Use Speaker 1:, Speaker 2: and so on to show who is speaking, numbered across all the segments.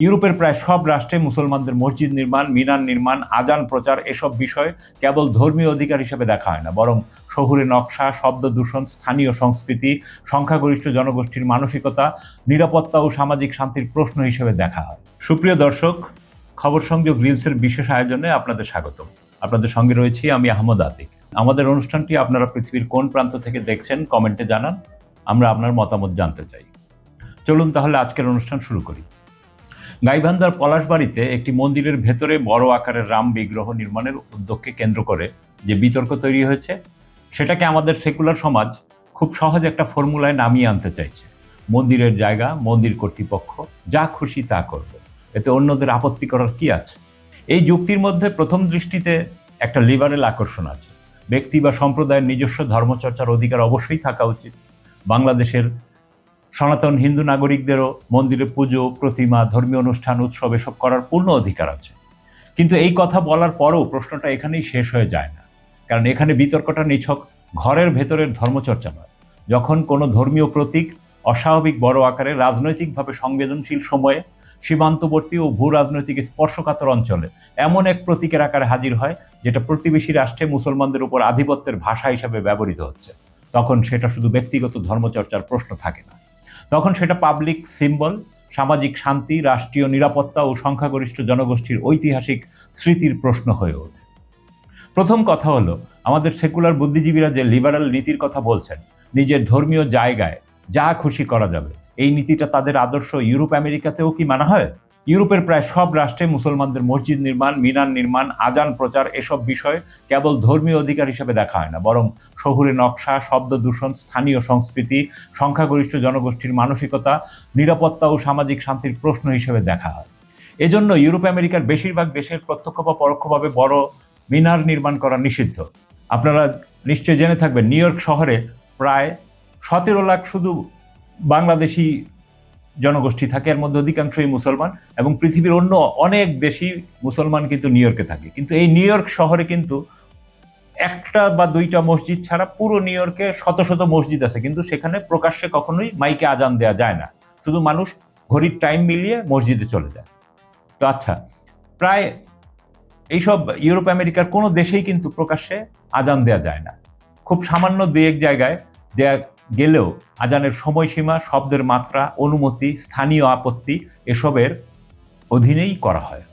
Speaker 1: ইউরোপের প্রায় সব রাষ্ট্রে মুসলমানদের মসজিদ নির্মাণ, মিনার নির্মাণ, আজান প্রচার এসব বিষয় কেবল ধর্মীয় অধিকার হিসেবে দেখা হয় না, বরং শহুরে নকশা, শব্দ দূষণ, স্থানীয় সংস্কৃতি, সংখ্যাগরিষ্ঠ জনগোষ্ঠীর মানসিকতা, নিরাপত্তা ও সামাজিক শান্তির প্রশ্ন হিসেবে দেখা হয়। সুপ্রিয় দর্শক, খবর সংযোগ রিলসের বিশেষ আয়োজনে আপনাদের স্বাগত। আপনাদের সঙ্গে রয়েছি আমি আহমদ আতিক। আমাদের অনুষ্ঠানটি আপনারা পৃথিবীর কোন প্রান্ত থেকে দেখছেন কমেন্টে জানান, আমরা আপনার মতামত জানতে চাই। চলুন তাহলে আজকের অনুষ্ঠান শুরু করি। গাইবান্ধার পলাশবাড়িতে একটি মন্দিরের ভেতরে বড় আকারের রাম বিগ্রহ নির্মাণের উদ্যোগকে কেন্দ্র করে যে বিতর্ক তৈরি হয়েছে, সেটাকে আমাদের সেকুলার সমাজ খুব সহজ একটা ফর্মুলায় নামিয়ে আনতে চাইছে। মন্দিরের জায়গা, মন্দির কর্তৃপক্ষ যা খুশি তা করবে, এতে অন্যদের আপত্তি করার কি আছে? এই যুক্তির মধ্যে প্রথম দৃষ্টিতে একটা লিবারেল আকর্ষণ আছে। ব্যক্তি বা সম্প্রদায়ের নিজস্ব ধর্মচর্চার অধিকার অবশ্যই থাকা উচিত। বাংলাদেশের সনাতন হিন্দু নাগরিকদেরও মন্দিরে পুজো, প্রতিমা, ধর্মীয় অনুষ্ঠান, উৎসব এসব করার পূর্ণ অধিকার আছে। কিন্তু এই কথা বলার পরেও প্রশ্নটা এখানেই শেষ হয়ে যায় না, কারণ এখানে বিতর্কটা নিছক ঘরের ভেতরের ধর্মচর্চা নয়। যখন কোনো ধর্মীয় প্রতীক অস্বাভাবিক বড় আকারে রাজনৈতিকভাবে সংবেদনশীল সময়ে সীমান্তবর্তী ও ভূ রাজনৈতিক স্পর্শকাতর অঞ্চলে এমন এক প্রতীকের আকারে হাজির হয় যেটা প্রতিবেশী রাষ্ট্রে মুসলমানদের উপর আধিপত্যের ভাষা হিসাবে ব্যবহৃত হচ্ছে, তখন সেটা শুধু ব্যক্তিগত ধর্মচর্চার প্রশ্ন থাকে না। তখন সেটা পাবলিক সিম্বল, সামাজিক শান্তি, রাষ্ট্রীয় নিরাপত্তা ও সংখ্যাগরিষ্ঠ জনগোষ্ঠীর ঐতিহাসিক স্মৃতির প্রশ্ন হয়ে ওঠে। প্রথম কথা হলো, আমাদের সেকুলার বুদ্ধিজীবীরা যে লিবারাল নীতির কথা বলছেন, নিজের ধর্মীয় জায়গায় যা খুশি করা যাবে, এই নীতিটা তাদের আদর্শ ইউরোপ আমেরিকাতেও কি মানা হয়? ইউরোপের প্রায় সব রাষ্ট্রে মুসলমানদের মসজিদ নির্মাণ, মিনার নির্মাণ, আজান প্রচার এসব বিষয় কেবল ধর্মীয় অধিকার হিসেবে দেখা হয় না, বরং শহুরে নকশা, শব্দ দূষণ, স্থানীয় সংস্কৃতি, সংখ্যাগরিষ্ঠ জনগোষ্ঠীর মানসিকতা, নিরাপত্তা ও সামাজিক শান্তির প্রশ্ন হিসেবে দেখা হয়। এজন্য ইউরোপ আমেরিকার বেশিরভাগ দেশের প্রত্যক্ষ বা পরোক্ষভাবে বড় মিনার নির্মাণ করা নিষিদ্ধ। আপনারা নিশ্চয়ই জেনে থাকবেন, নিউ ইয়র্ক শহরে প্রায় 17 লাখ শুধু বাংলাদেশি জনগোষ্ঠী থাকে, এর মধ্যে অধিকাংশই মুসলমান, এবং পৃথিবীর অন্য অনেক দেশি মুসলমান কিন্তু নিউ ইয়র্কে থাকে। কিন্তু এই নিউ ইয়র্ক শহরে কিন্তু একটা বা দুইটা মসজিদ ছাড়া পুরো নিউ ইয়র্কে শত শত মসজিদ আছে, কিন্তু সেখানে প্রকাশ্যে কখনোই মাইকে আজান দেওয়া যায় না। শুধু মানুষ ঘড়ির টাইম মিলিয়ে মসজিদে চলে যায়। তো আচ্ছা, প্রায় এইসব ইউরোপ আমেরিকার কোনো দেশেই কিন্তু প্রকাশ্যে আজান দেওয়া যায় না। খুব সামান্য দুই এক জায়গায় দেয়া গেলেও আজানের সময়সীমা, শব্দের মাত্রা, অনুমতি, স্থানীয় আপত্তি এসবের অধীনেই করা হয়।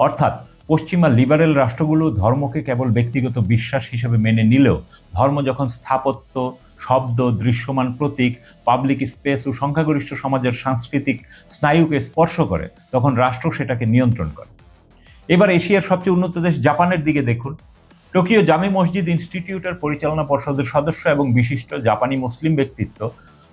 Speaker 1: অর্থাৎ পশ্চিমা লিবারেল রাষ্ট্রগুলো ধর্মকে কেবল ব্যক্তিগত বিশ্বাস হিসেবে মেনে নিলেও ধর্ম যখন স্থাপত্য, শব্দ, দৃশ্যমান প্রতীক, পাবলিক স্পেস ও সংখ্যাগরিষ্ঠ সমাজের সাংস্কৃতিক স্নায়ুকে স্পর্শ করে, তখন রাষ্ট্র সেটাকে নিয়ন্ত্রণ করে। এবার এশিয়ার সবচেয়ে উন্নত দেশ জাপানের দিকে দেখুন। টোকিও জামি মসজিদ ইনস্টিটিউটের পরিচালনা পর্ষদের সদস্য এবং বিশিষ্ট জাপানি মুসলিম ব্যক্তিত্ব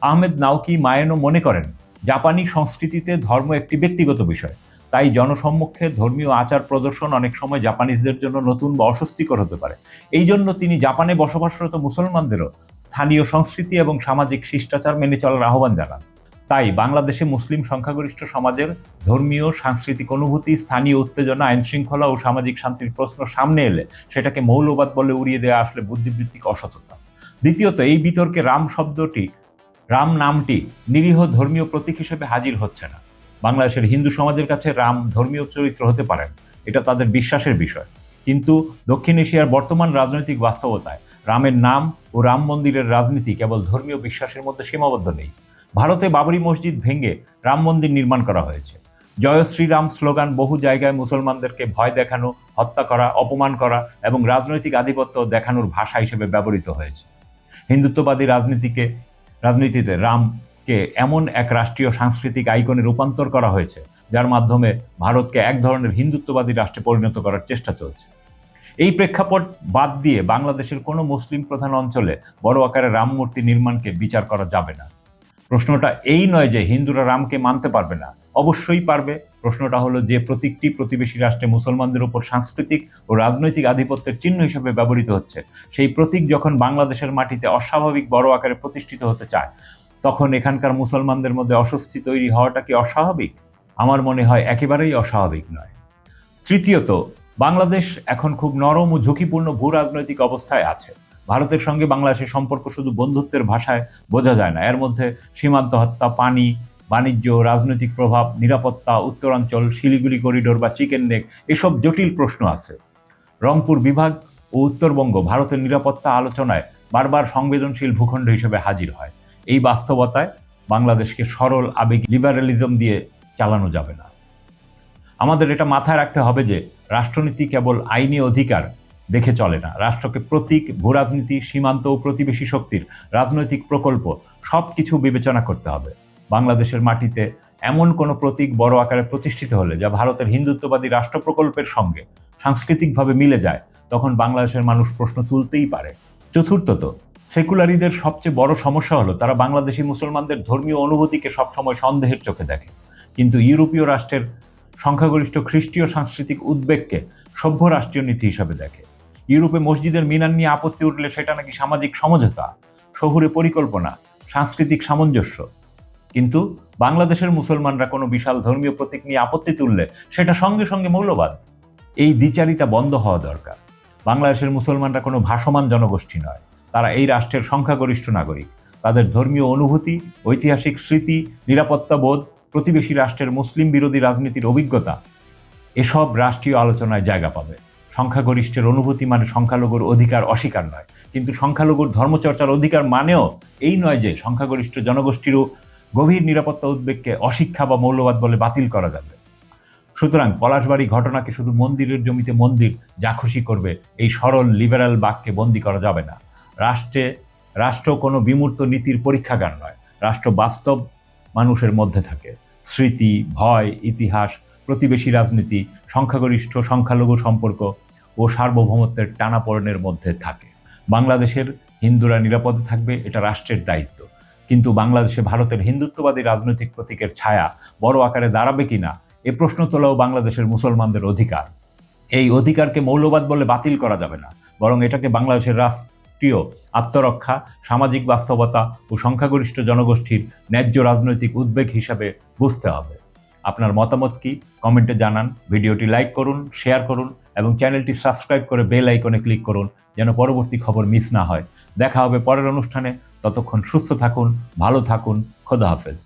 Speaker 1: আহমেদ নাওকি মায়েনো মনে করেন, জাপানি সংস্কৃতিতে ধর্ম একটি ব্যক্তিগত বিষয়। তাই জনসম্মুখে ধর্মীয় আচার প্রদর্শন অনেক সময় জাপানিজদের জন্য নতুন বা অস্বস্তিকর হতে পারে। এই জন্য তিনি জাপানে বসবাসরত মুসলমানদেরও স্থানীয় সংস্কৃতি এবং সামাজিক শিষ্টাচার মেনে চলার আহ্বান জানান। তাই বাংলাদেশে মুসলিম সংখ্যাগরিষ্ঠ সমাজের ধর্মীয় সাংস্কৃতিক অনুভূতি, স্থানীয় উত্তেজনা, আইন শৃঙ্খলা ও সামাজিক শান্তির প্রশ্ন সামনে এলে সেটাকে মৌলবাদ বলে উড়িয়ে দেওয়া আসলে বুদ্ধিবৃত্তিক অসততা। দ্বিতীয়ত, এই বিতর্কে রাম নামটি নিরীহ ধর্মীয় প্রতীক হিসেবে হাজির হচ্ছে না। বাংলাদেশের হিন্দু সমাজের কাছে রাম ধর্মীয় চরিত্র হতে পারেন, এটা তাদের বিশ্বাসের বিষয়। কিন্তু দক্ষিণ এশিয়ার বর্তমান রাজনৈতিক বাস্তবতায় রামের নাম ও রাম মন্দিরের রাজনীতি কেবল ধর্মীয় বিশ্বাসের মধ্যে সীমাবদ্ধ নেই। ভারতে বাবরি মসজিদ ভেঙে রাম মন্দির নির্মাণ করা হয়েছে। জয় শ্রীরাম স্লোগান বহু জায়গায় মুসলমানদেরকে ভয় দেখানো, হত্যা করা, অপমান করা এবং রাজনৈতিক আধিপত্য দেখানোর ভাষা হিসেবে ব্যবহৃত হয়েছে। হিন্দুত্ববাদী রাজনীতিতে রামকে এমন এক রাষ্ট্রীয় সাংস্কৃতিক আইকনে রূপান্তর করা হয়েছে যার মাধ্যমে ভারতকে এক ধরনের হিন্দুত্ববাদী রাষ্ট্রে পরিণত করার চেষ্টা চলছে। এই প্রেক্ষাপট বাদ দিয়ে বাংলাদেশের কোনো মুসলিম প্রধান অঞ্চলে বড় আকারে রাম মূর্তি নির্মাণকে বিচার করা যাবে না। প্রশ্নটা এই নয় যে হিন্দুরা রামকে মানতে পারবে না, অবশ্যই পারবে। প্রশ্নটা হলো, যে প্রতীকটি প্রতিবেশী রাষ্ট্রে মুসলমানদের উপর সাংস্কৃতিক ও রাজনৈতিক আধিপত্যের চিহ্ন হিসেবে ব্যবহৃত হচ্ছে, সেই প্রতীক যখন বাংলাদেশের মাটিতে অস্বাভাবিক বড় আকারে প্রতিষ্ঠিত হতে চায়, তখন এখানকার মুসলমানদের মধ্যে অস্বস্তি তৈরি হওয়াটা কি অস্বাভাবিক? আমার মনে হয় একেবারেই অস্বাভাবিক নয়। তৃতীয়ত, বাংলাদেশ এখন খুব নরম ও ঝুঁকিপূর্ণ ভূ রাজনৈতিক অবস্থায় আছে। ভারতের সঙ্গে বাংলাদেশের সম্পর্ক শুধু বন্ধুত্বের ভাষায় বোঝা যায় না, এর মধ্যে সীমান্ত হত্যা, পানি, বাণিজ্য, রাজনৈতিক প্রভাব, নিরাপত্তা, উত্তরাঞ্চল, শিলিগুড়ি করিডোর বা চিকেন নেক, এসব জটিল প্রশ্ন আছে। রংপুর বিভাগ ও উত্তরবঙ্গ ভারতের নিরাপত্তা আলোচনায় বারবার সংবেদনশীল ভূখণ্ড হিসেবে হাজির হয়। এই বাস্তবতায় বাংলাদেশকে সরল আবেগী লিবারালিজম দিয়ে চালানো যাবে না। আমাদের এটা মাথায় রাখতে হবে যে রাষ্ট্রনীতি কেবল আইনি অধিকার দেখে চলে না। রাষ্ট্রকে প্রতীক, ভূরাজনীতি, সীমান্ত ও প্রতিবেশী শক্তির রাজনৈতিক প্রকল্প সব কিছু বিবেচনা করতে হবে। বাংলাদেশের মাটিতে এমন কোনো প্রতীক বড় আকারে প্রতিষ্ঠিত হলে যা ভারতের হিন্দুত্ববাদী রাষ্ট্র প্রকল্পের সঙ্গে সাংস্কৃতিকভাবে মিলে যায়, তখন বাংলাদেশের মানুষ প্রশ্ন তুলতেই পারে। চতুর্থত, সেকুলারিদের সবচেয়ে বড় সমস্যা হলো তারা বাংলাদেশি মুসলমানদের ধর্মীয় অনুভূতিকে সবসময় সন্দেহের চোখে দেখে, কিন্তু ইউরোপীয় রাষ্ট্রের সংখ্যাগরিষ্ঠ খ্রিস্টীয় সাংস্কৃতিক উদ্বেগকে সভ্য রাষ্ট্রীয় নীতি হিসাবে দেখে। ইউরোপে মসজিদের মিনার নিয়ে আপত্তি উঠলে সেটা নাকি সামাজিক সমঝোতা, শহুরে পরিকল্পনা, সাংস্কৃতিক সামঞ্জস্য। কিন্তু বাংলাদেশের মুসলমানরা কোনো বিশাল ধর্মীয় প্রতীক নিয়ে আপত্তি তুললে সেটা সঙ্গে সঙ্গে মৌলবাদ। এই দ্বিচারিতা বন্ধ হওয়া দরকার। বাংলাদেশের মুসলমানরা কোনো ভাসমান জনগোষ্ঠী নয়, তারা এই রাষ্ট্রের সংখ্যাগরিষ্ঠ নাগরিক। তাদের ধর্মীয় অনুভূতি, ঐতিহাসিক স্মৃতি, নিরাপত্তা বোধ, প্রতিবেশী রাষ্ট্রের মুসলিম বিরোধী রাজনীতির অভিজ্ঞতা, এসব রাষ্ট্রীয় আলোচনায় জায়গা পাবে। সংখ্যাগরিষ্ঠের অনুভূতি মানে সংখ্যালঘুর অধিকার অস্বীকার নয়, কিন্তু সংখ্যালঘুর ধর্মচর্চার অধিকার মানেও এই নয় যে সংখ্যাগরিষ্ঠ জনগোষ্ঠীরও গভীর নিরাপত্তা উদ্বেগকে অশিক্ষা বা মৌলবাদ বলে বাতিল করা যাবে। সুতরাং পলাশবাড়ী ঘটনাকে শুধু মন্দিরের জমিতে মন্দির যা খুশি করবে এই সরল লিবারাল বাক্যে বন্দী করা যাবে না। রাষ্ট্র কোনো বিমূর্ত নীতির পরীক্ষাগার নয়। রাষ্ট্র বাস্তব মানুষের মধ্যে থাকে। স্মৃতি, ভয়, ইতিহাস, প্রতিবেশী রাজনীতি, সংখ্যাগরিষ্ঠ সংখ্যালঘু সম্পর্ক ও সার্বভৌমত্বের টানাপোড়েনের মধ্যে থাকে। বাংলাদেশের হিন্দুরা নিরাপদে থাকবে, এটা রাষ্ট্রের দায়িত্ব। কিন্তু বাংলাদেশে ভারতের হিন্দুত্ববাদী রাজনৈতিক প্রতীকের ছায়া বড় আকারে দাঁড়াবে কিনা এ প্রশ্ন তোলাও বাংলাদেশের মুসলমানদের অধিকার। এই অধিকারকে মৌলবাদ বলে বাতিল করা যাবে না, বরং এটাকে বাংলাদেশের রাষ্ট্রীয় আত্মরক্ষা, সামাজিক বাস্তবতা ও সংখ্যাগরিষ্ঠ জনগোষ্ঠীর ন্যায্য রাজনৈতিক উদ্বেগ হিসাবে বুঝতে হবে। আপনার মতামত কি? কমেন্টে জানান। ভিডিওটি লাইক করুন, শেয়ার করুন এবং চ্যানেলটি সাবস্ক্রাইব করে বেল আইকনে ক্লিক করুন যেন পরবর্তী খবর মিস না হয়। দেখা হবে পরের অনুষ্ঠানে। ততক্ষণ সুস্থ থাকুন, ভালো থাকুন। খোদা হাফেজ।